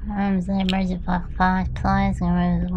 The emergency five plays an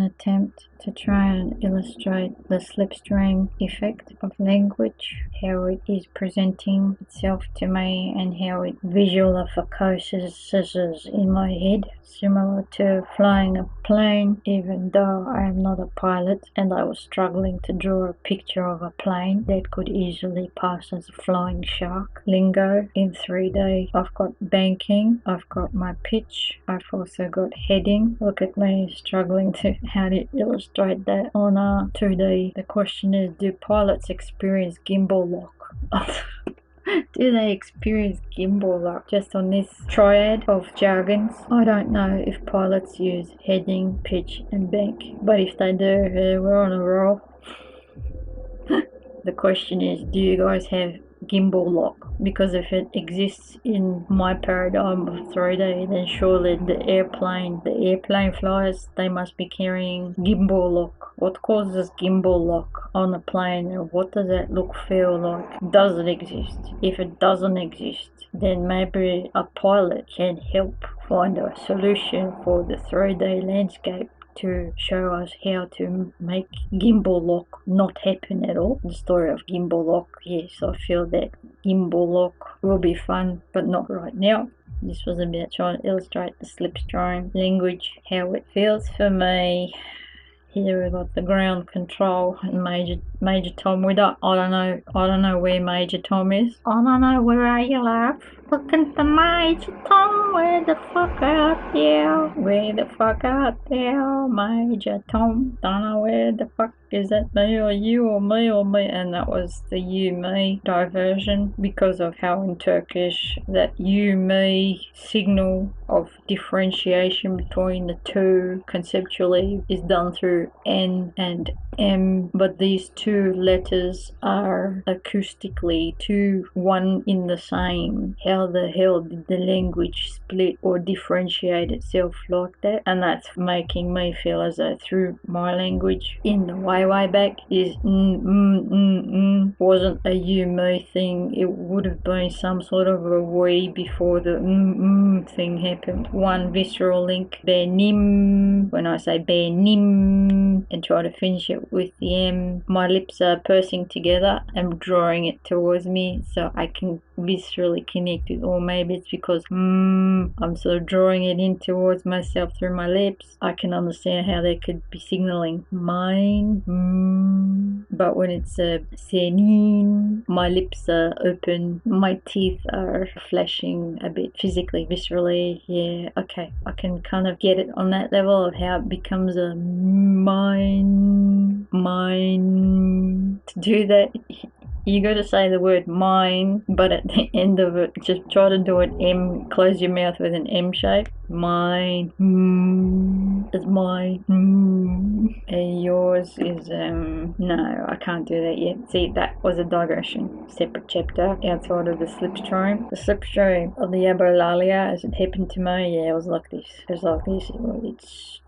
attempt to try and illustrate the slipstream effect of language, how it is presenting itself to me and how it visualizes in my head, similar to flying a plane, even though I am not a pilot and I was struggling to draw a picture of a plane that could easily pass as a flying shark. Lingo in 3D. I've got banking, I've got my pitch, I've also got heading. Look at me struggling to how to illustrate that on 2D. The question is, do pilots experience gimbal lock? Do they experience gimbal lock just on this triad of jargons? I don't know if pilots use heading, pitch and bank, but if they do, we're on a roll. The question is, do you guys have gimbal lock? Because if it exists in my paradigm of 3D, then surely the airplane flyers, they must be carrying gimbal lock. What causes gimbal lock on a plane, and what does that look, feel like? Does it exist? If it doesn't exist, then maybe a pilot can help find a solution for the 3D landscape to show us how to make gimbal lock not happen at all. The story of gimbal lock, yes, I feel that gimbal lock will be fun, but not right now. This was about trying to illustrate the slipstream language, how it feels for me. Here we've got the ground control and Major Tom. I don't know where Major Tom is. I don't know, where are you, love? Looking for Major Tom. Where the fuck out there? Where the fuck out there, Major Tom? Don't know where the fuck. Is that me or you or me or me? And that was the you-me diversion, because of how in Turkish that you-me signal of differentiation between the two conceptually is done through N and M, but these two letters are acoustically one in the same. How the hell did the language split or differentiate itself like that? And that's making me feel as though through my language in the way back is wasn't a you-me thing. It would have been some sort of a we before the thing happened. One visceral link, benim. When I say benim and try to finish it with the M, my lips are pursing together and drawing it towards me so I can viscerally connect it. Or maybe it's because I'm sort of drawing it in towards myself through my lips. I can understand how they could be signaling mine. But when it's senin, my lips are open, my teeth are flashing a bit physically, viscerally. Yeah, okay, I can kind of get it on that level of how it becomes a mine. To do that, you got to say the word mine, but at the end of it, just try to do an M, close your mouth with an M shape. Mine. It's mine. And yours is, no, I can't do that yet. See, that was a digression. Separate chapter outside of the slipstream. The slipstream of the Abolalia, as it happened to me, yeah, it was like this. It was like this. It's...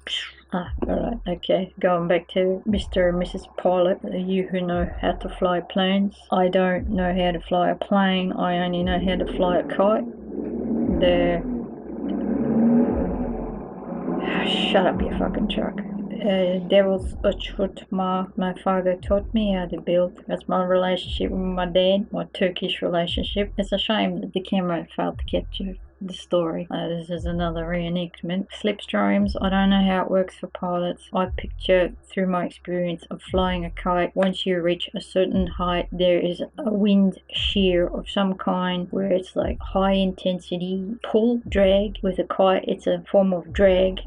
alright, okay. Going back to Mr. and Mrs. Pilot, you who know how to fly planes. I don't know how to fly a plane, I only know how to fly a kite. Shut up, you fucking truck. Devil's uçurtma. My father taught me how to build. That's my relationship with my dad, my Turkish relationship. It's a shame that the camera failed to capture the story. This is another reenactment. Slipstreams, I don't know how it works for pilots. I picture through my experience of flying a kite, once you reach a certain height, there is a wind shear of some kind where it's like high intensity pull, drag. With a kite, it's a form of drag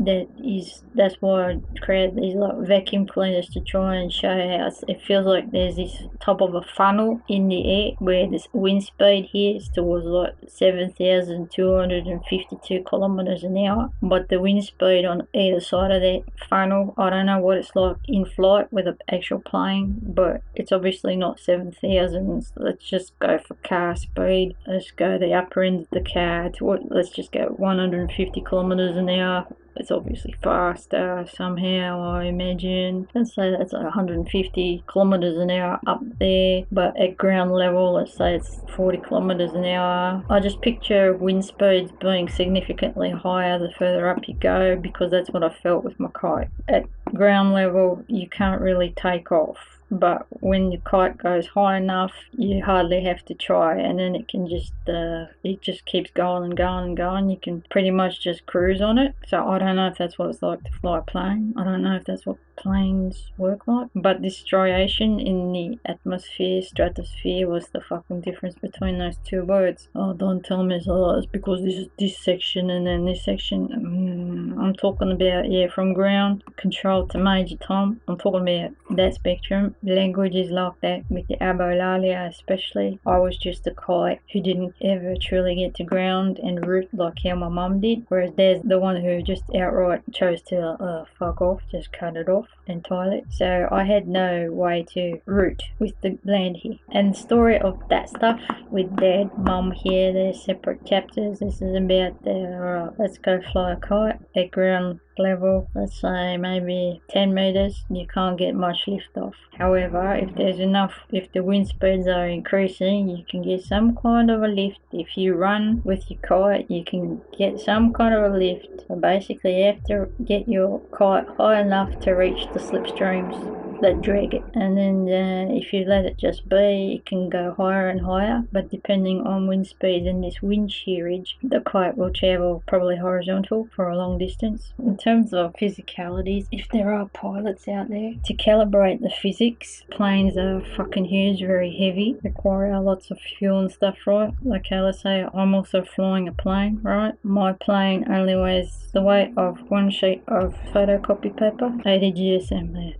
that's why I created these like vacuum cleaners to try and show how it feels like there's this top of a funnel in the air where this wind speed here is towards like 7,252 kilometers an hour, but the wind speed on either side of that funnel, I don't know what it's like in flight with an actual plane, but it's obviously not 7,000. So let's just go for car speed. Let's go the upper end of the car to let's just go 150 kilometers an hour. it's obviously faster somehow, I imagine. Let's say that's 150 kilometers an hour up there, but at ground level, let's say it's 40 kilometers an hour. I just picture wind speeds being significantly higher the further up you go, because that's what I felt with my kite. At ground level, you can't really take off, but when your kite goes high enough, you hardly have to try, and then it can just it just keeps going and going and going. You can pretty much just cruise on it. So I don't know if that's what it's like to fly a plane. I don't know if that's what planes work like, but this striation in the atmosphere, stratosphere, was the fucking difference between those two words. Oh, don't tell me it's because this is this section and then this section. I'm talking about, yeah, from ground control to Major Tom. I'm talking about that spectrum. Languages like that, with the abolalia especially. I was just a kite who didn't ever truly get to ground and root like how my mum did, whereas there's the one who just outright chose to fuck off, just cut it off entirely. So I had no way to root with the land here. And the story of that stuff with dad, mum here, they're separate chapters. This is about the let's go fly a kite at ground level, let's say maybe 10 meters. You can't get much lift off. However, if there's enough, if the wind speeds are increasing, you can get some kind of a lift. If you run with your kite, you can get some kind of a lift. So basically you have to get your kite high enough to reach the slipstreams that drag it, and then if you let it just be, it can go higher and higher, but depending on wind speeds and this wind shearage, the kite will travel probably horizontal for a long distance. In terms of physicalities, if there are pilots out there, to calibrate the physics, planes are fucking huge, very heavy, require lots of fuel and stuff, right? Okay, let's say I'm also flying a plane, right? My plane only weighs the weight of one sheet of photocopy paper, 80 GSM there.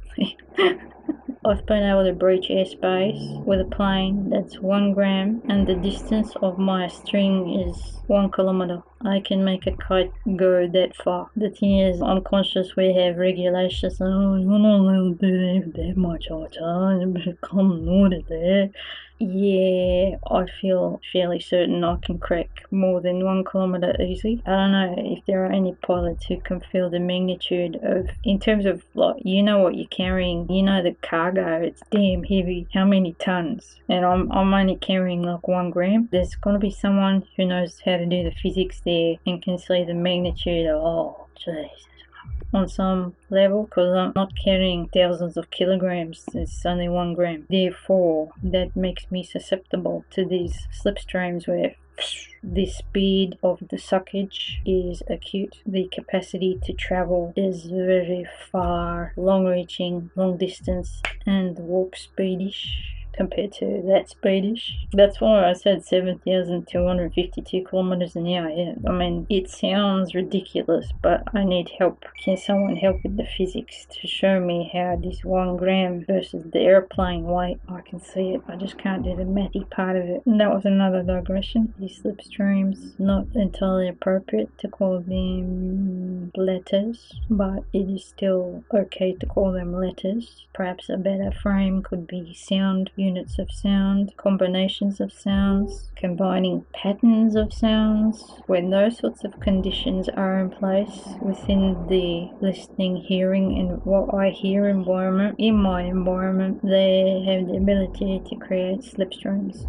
I've been able to breach airspace with a plane that's 1 gram, and the distance of my string is 1 kilometer. I can make a kite go that far. The thing is, I'm conscious we have regulations. Oh, you're not allowed to do that much, you can't order there. Yeah, I feel fairly certain I can crack more than 1 kilometer easily. I don't know if there are any pilots who can feel the magnitude of, in terms of, like, you know what you're carrying, you know the cargo, it's damn heavy, how many tons, and I'm only carrying like 1 gram. There's gonna be someone who knows how to do the physics there and can see the magnitude of, oh, jeez, on some level, because I'm not carrying thousands of kilograms, it's only 1 gram. Therefore, that makes me susceptible to these slipstreams where the speed of the suckage is acute. The capacity to travel is very far, long-reaching, long distance, and warp speedish compared to that speedish. That's why I said 7,252 kilometers an hour. Yeah, I mean, it sounds ridiculous, but I need help. Can someone help with the physics to show me how this 1 gram versus the airplane weight? I can see it, I just can't do the mathy part of it. And that was another digression. These slipstreams, not entirely appropriate to call them letters, but it is still okay to call them letters. Perhaps a better frame could be sound, units of sound, combinations of sounds, combining patterns of sounds. When those sorts of conditions are in place within the listening, hearing, and what I hear environment, in my environment, they have the ability to create slipstreams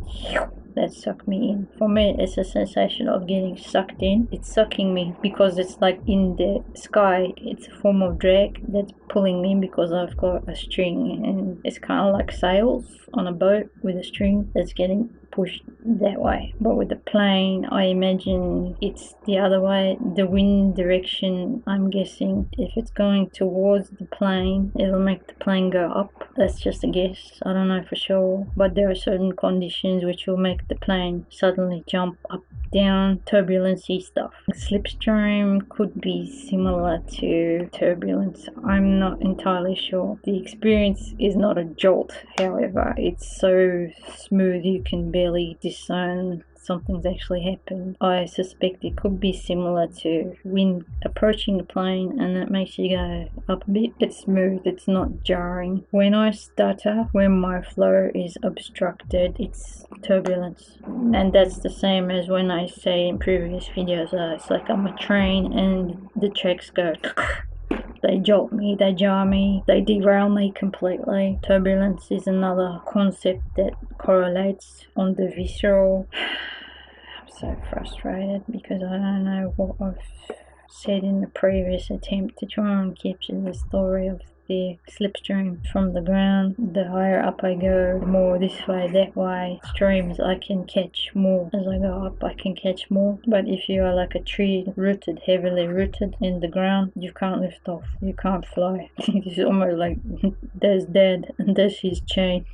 that suck me in. For me, it's a sensation of getting sucked in. It's sucking me because it's like in the sky, it's a form of drag that's pulling me because I've got a string, and it's kind of like sails on a boat with a string that's getting pushed that way. But with the plane, I imagine it's the other way. The wind direction, I'm guessing if it's going towards the plane, it'll make the plane go up. That's just a guess, I don't know for sure, but there are certain conditions which will make the plane suddenly jump up, down, turbulency stuff. Slipstream could be similar to turbulence, I'm not entirely sure. The experience is not a jolt, however, it's so smooth you can barely discern something's actually happened. I suspect it could be similar to wind approaching the plane, and it makes you go up a bit. It's smooth, it's not jarring. When I stutter, when my flow is obstructed, it's turbulence. And that's the same as when I say in previous videos, it's like I'm a train and the tracks go they jolt me, they jar me, they derail me completely. Turbulence is another concept that correlates on the visceral. I'm so frustrated because I don't know what I've said in the previous attempt to try and capture the story of the slipstream from the ground. The higher up I go, the more this way, that way. Streams, I can catch more. As I go up, I can catch more. But if you are like a tree rooted, heavily rooted in the ground, you can't lift off. You can't fly. It's almost like there's dead and there's his chain.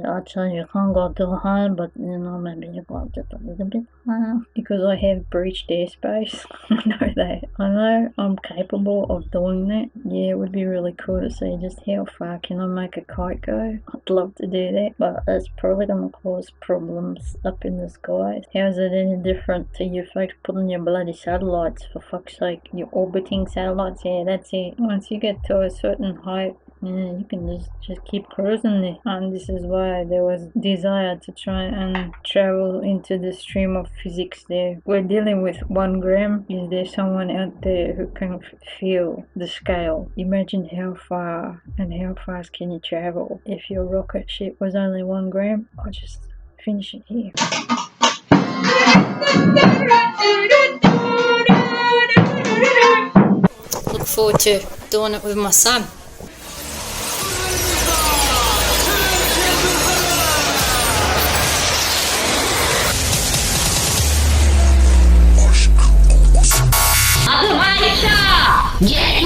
Actually, you can't go too high, but you know, maybe you go just a little bit higher. Because I have breached airspace. I know that. I know I'm capable of doing that. Yeah, it would be really cool to see just how far can I make a kite go. I'd love to do that, but that's probably going to cause problems up in the skies. How is it any different to you folks putting your bloody satellites, for fuck's sake? Your orbiting satellites, yeah, that's it. Once you get to a certain height, yeah, you can just keep cruising there. And this is why there was desire to try and travel into the stream of physics there. We're dealing with 1 gram. Is there someone out there who can feel the scale? Imagine how far and how fast can you travel if your rocket ship was only 1 gram. I'll just finish it here. Look forward to doing it with my son. Get